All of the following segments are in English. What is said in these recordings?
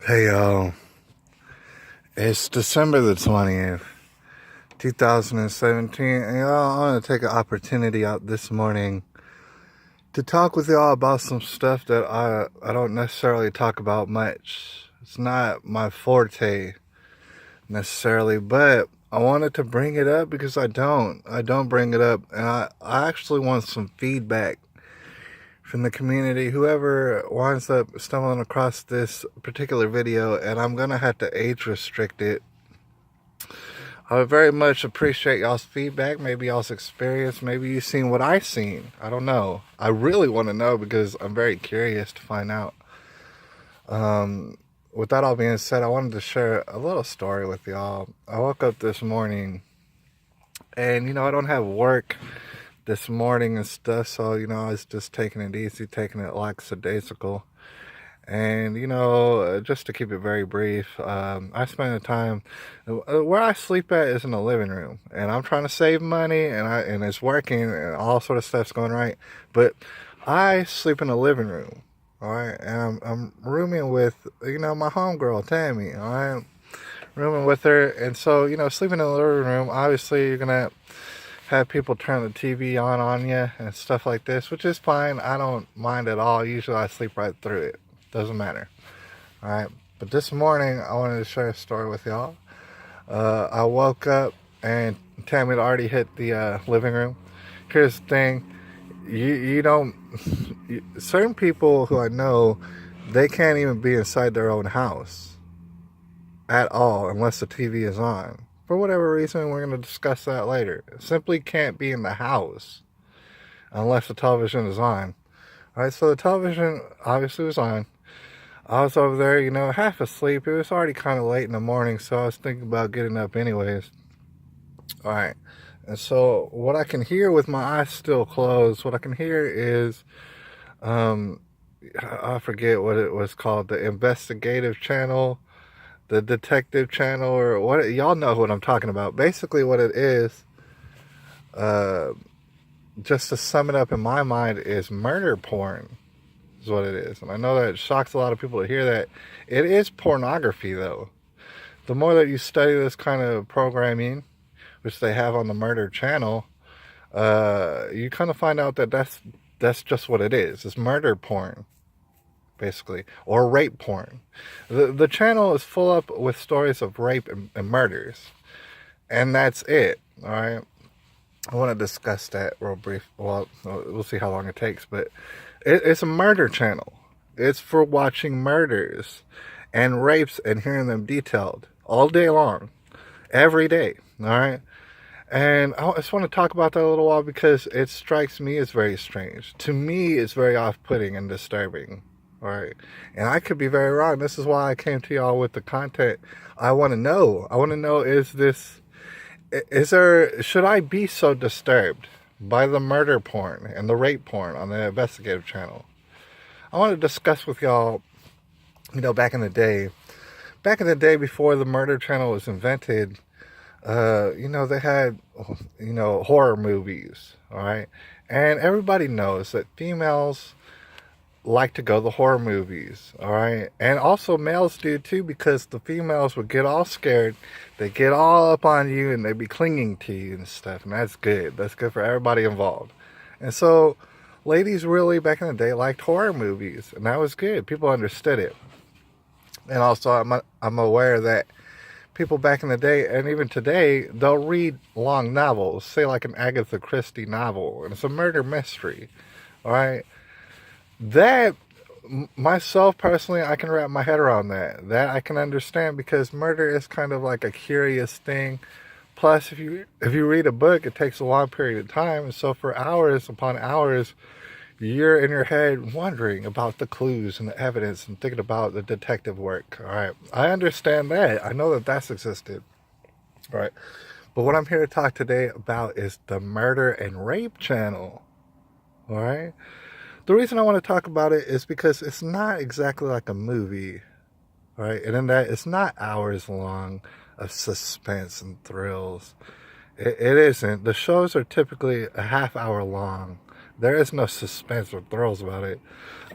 Hey y'all, it's December the 20th, 2017, and y'all, I want to take an opportunity out this morning to talk with y'all about some stuff that I don't necessarily talk about much. It's not my forte necessarily, but I wanted to bring it up because I don't bring it up, and I actually want some feedback from the community, whoever winds up stumbling across this particular video, and I'm gonna have to age restrict it. I would very much appreciate y'all's feedback, maybe y'all's experience, maybe you've seen what I've seen. I don't know. I really want to know because I'm very curious to find out. With that all being said, I wanted to share a little story with y'all. I woke up this morning and, I don't have work this morning and stuff, so, I was just taking it easy, taking it lackadaisical. And, just to keep it very brief, I spend the time, where I sleep at is in the living room. And I'm trying to save money, and it's working, and all sort of stuff's going right. But I sleep in the living room, all right? And I'm rooming with, my homegirl, Tammy, all right? Rooming with her. And so, sleeping in the living room, obviously you're going to have people turn the TV on you and stuff like this, which is fine. I don't mind at all. Usually I sleep right through it. Doesn't matter. All right. But this morning, I wanted to share a story with y'all. I woke up and Tammy had already hit the living room. Here's the thing. You don't... certain people who I know, they can't even be inside their own house at all unless the TV is on. For whatever reason, we're going to discuss that later. Simply can't be in the house unless the television is on. All right, so the television obviously was on. I was over there, half asleep. It was already kind of late in the morning, so I was thinking about getting up anyways. All right, and so what I can hear with my eyes still closed, what I can hear is, I forget what it was called, the investigative channel, the detective channel, or what, y'all know what I'm talking about. Basically what it is, just to sum it up in my mind, is murder porn is what it is. And I know that shocks a lot of people to hear that. It is pornography, though. The more that you study this kind of programming, which they have on the murder channel, you kind of find out that that's just what it is. It's murder porn, basically, or rape porn. The channel is full up with stories of rape and murders, and that's it. All right. I want to discuss that real brief. Well, we'll see how long it takes, but it's a murder channel. It's for watching murders and rapes and hearing them detailed all day long, every day. All right. And I just want to talk about that a little while because it strikes me as very strange. To me, it's very off-putting and disturbing. All right. And I could be very wrong. This is why I came to y'all with the content. I want to know. I want to know, should I be so disturbed by the murder porn and the rape porn on the investigative channel? I want to discuss with y'all, back in the day before the murder channel was invented, they had, horror movies, all right? And everybody knows that females like to go to the horror movies, all right? And also males do too, because the females would get all scared. They get all up on you and they be clinging to you and stuff. And that's good. That's good for everybody involved. And so ladies really back in the day liked horror movies, and that was good. People understood it. And also I'm aware that people back in the day, and even today, they'll read long novels, say like an Agatha Christie novel, and it's a murder mystery, all right? That, myself personally, I can wrap my head around that. That I can understand, because murder is kind of like a curious thing. Plus, if you read a book, it takes a long period of time, and so for hours upon hours, you're in your head wondering about the clues and the evidence and thinking about the detective work. All right, I understand that. I know that that's existed. All right, but what I'm here to talk today about is the murder and rape channel. All right. The reason I want to talk about it is because it's not exactly like a movie, right? And in that, it's not hours long of suspense and thrills. It isn't. The shows are typically a half hour long, There is no suspense or thrills about it.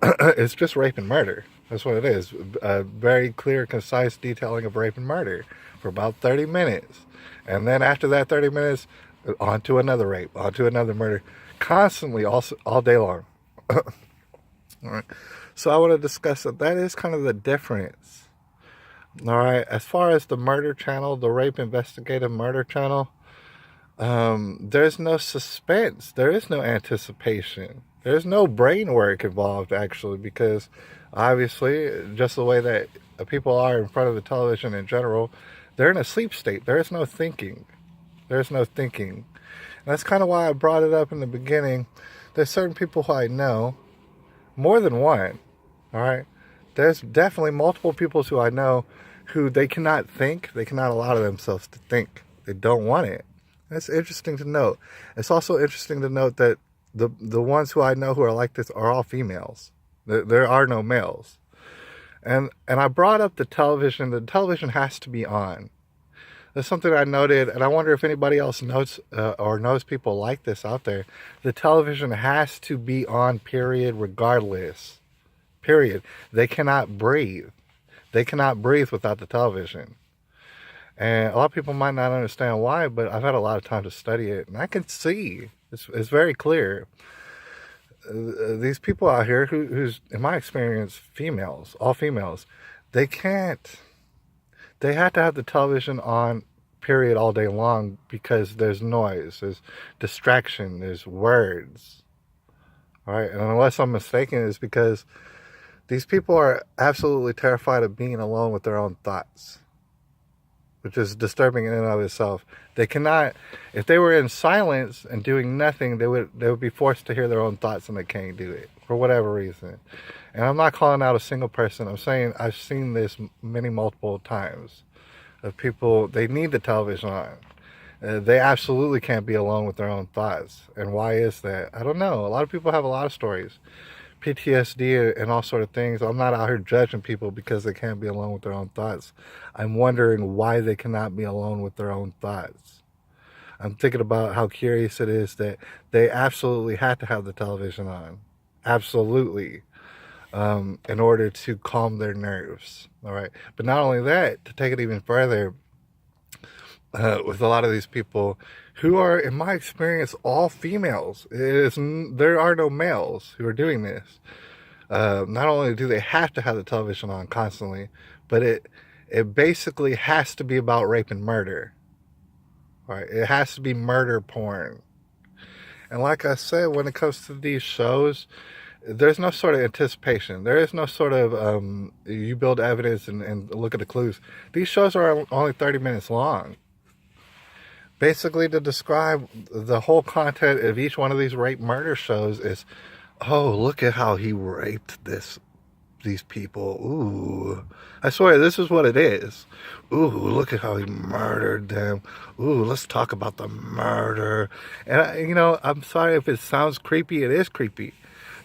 It's just rape and murder. That's what it is. A very clear, concise detailing of rape and murder for about 30 minutes. And then after that 30 minutes, on to another rape, on to another murder. Constantly, all day long. All right. So I want to discuss that. That is kind of the difference. All right. As far as the murder channel, the rape investigative murder channel, there's no suspense. There is no anticipation. There's no brain work involved, actually, because obviously, just the way that people are in front of the television in general, they're in a sleep state. There is no thinking. There's no thinking. And that's kind of why I brought it up in the beginning. There's certain people who I know, more than one, all right? There's definitely multiple people who I know who they cannot think. They cannot allow themselves to think. They don't want it. That's interesting to note. It's also interesting to note that the ones who I know who are like this are all females. There are no males. And I brought up the television. The television has to be on. That's something I noted, and I wonder if anybody else knows or knows people like this out there. The television has to be on, period, regardless. Period. They cannot breathe. They cannot breathe without the television. And a lot of people might not understand why, but I've had a lot of time to study it, and I can see. It's very clear. These people out here who's, in my experience, females, all females, they can't. They have to have the television on, period, all day long because there's noise, there's distraction, there's words. All right, and unless I'm mistaken, it's because these people are absolutely terrified of being alone with their own thoughts, which is disturbing in and of itself. They cannot, if they were in silence and doing nothing, they would be forced to hear their own thoughts, and they can't do it for whatever reason. And I'm not calling out a single person. I'm saying I've seen this multiple times of people, they need the television on. They absolutely can't be alone with their own thoughts. And why is that? I don't know. A lot of people have a lot of stories. PTSD and all sort of things. I'm not out here judging people because they can't be alone with their own thoughts. I'm wondering why they cannot be alone with their own thoughts. I'm thinking about how curious it is that they absolutely have to have the television on. Absolutely. In order to calm their nerves. All right. But not only that, to take it even further, with a lot of these people who are, in my experience, all females. There are no males who are doing this. Not only do they have to have the television on constantly, but it basically has to be about rape and murder. All right, it has to be murder porn. And like I said, when it comes to these shows, there's no sort of anticipation. There is no sort of, you build evidence and look at the clues. These shows are only 30 minutes long. Basically, to describe the whole content of each one of these rape murder shows is, oh, look at how he raped these people. Ooh. I swear, this is what it is. Ooh, look at how he murdered them. Ooh, let's talk about the murder. And, I'm sorry if it sounds creepy. It is creepy.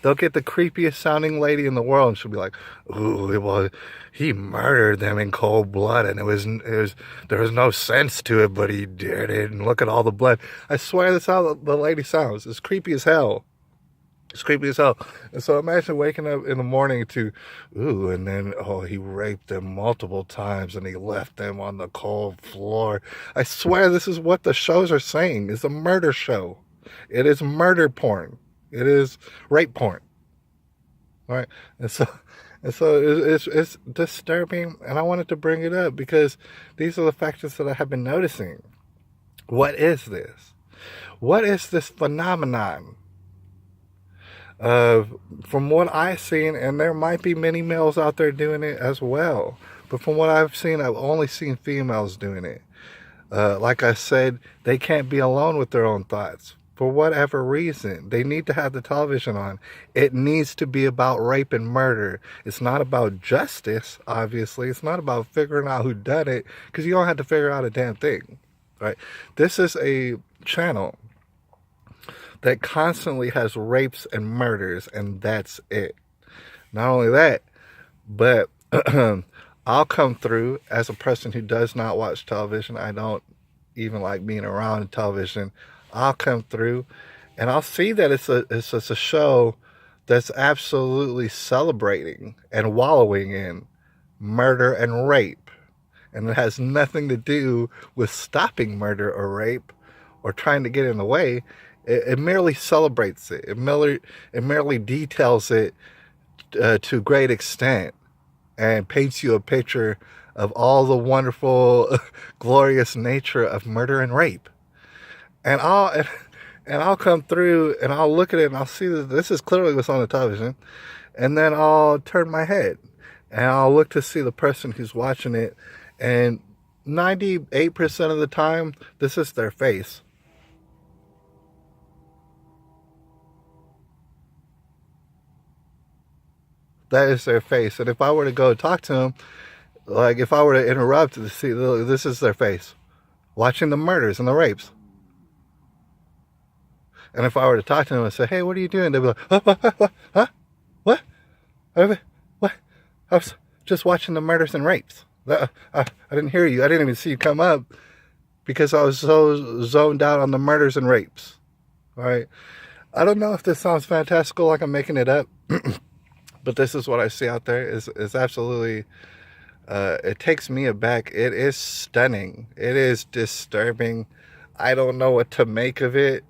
They'll get the creepiest sounding lady in the world, and she'll be like, "Ooh, well, he murdered them in cold blood, and there was no sense to it, but he did it. And look at all the blood." I swear, that's how the lady sounds. It's creepy as hell. It's creepy as hell. And so imagine waking up in the morning to, ooh, and then, oh, he raped them multiple times, and he left them on the cold floor. I swear, this is what the shows are saying. It's a murder show. It is murder porn. It is rape porn. All right. And so it's disturbing, and I wanted to bring it up because these are the factors that I have been noticing. What is this? What is this phenomenon? From what I've seen, and there might be many males out there doing it as well, but from what I've seen, I've only seen females doing it. Like I said, they can't be alone with their own thoughts. For whatever reason, they need to have the television on. It needs to be about rape and murder. It's not about justice, obviously. It's not about figuring out who done it, because you don't have to figure out a damn thing, right? This is a channel that constantly has rapes and murders, and that's it. Not only that, but I'll come through as a person who does not watch television. I don't even like being around television. I'll come through And I'll see that it's just a show that's absolutely celebrating and wallowing in murder and rape. And it has nothing to do with stopping murder or rape or trying to get in the way. It merely celebrates it. It merely details it to great extent and paints you a picture of all the wonderful, glorious nature of murder and rape. And I'll come through and I'll look at it and I'll see that this is clearly what's on the television. And then I'll turn my head and I'll look to see the person who's watching it. And 98% of the time, this is their face. That is their face. And if I were to go talk to them, like if I were to interrupt to see, this is their face, watching the murders and the rapes. And if I were to talk to them and say, hey, what are you doing? They'd be like, what? Huh? What? What? I was just watching the murders and rapes. I didn't hear you. I didn't even see you come up because I was so zoned out on the murders and rapes. All right. I don't know if this sounds fantastical like I'm making it up, but this is what I see out there. Is absolutely, it takes me aback. It is stunning. It is disturbing. I don't know what to make of it.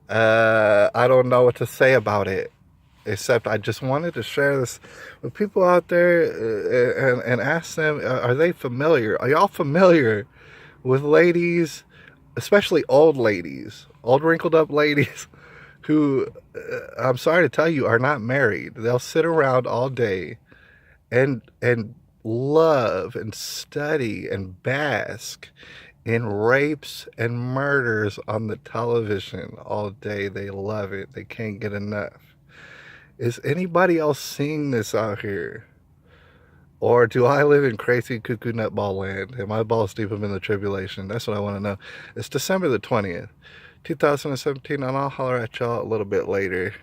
I don't know what to say about it, except I just wanted to share this with people out there and ask them, are they familiar? Are y'all familiar with ladies, especially old ladies, old wrinkled up ladies who, I'm sorry to tell you, are not married? They'll sit around all day and love and study and bask in rapes and murders on the television all day. They love it. They can't get enough. Is anybody else seeing this out here? Or do I live in crazy cuckoo nutball land? Am I balls deep in the tribulation? That's what I want to know. It's December the 20th, 2017, and I'll holler at y'all a little bit later.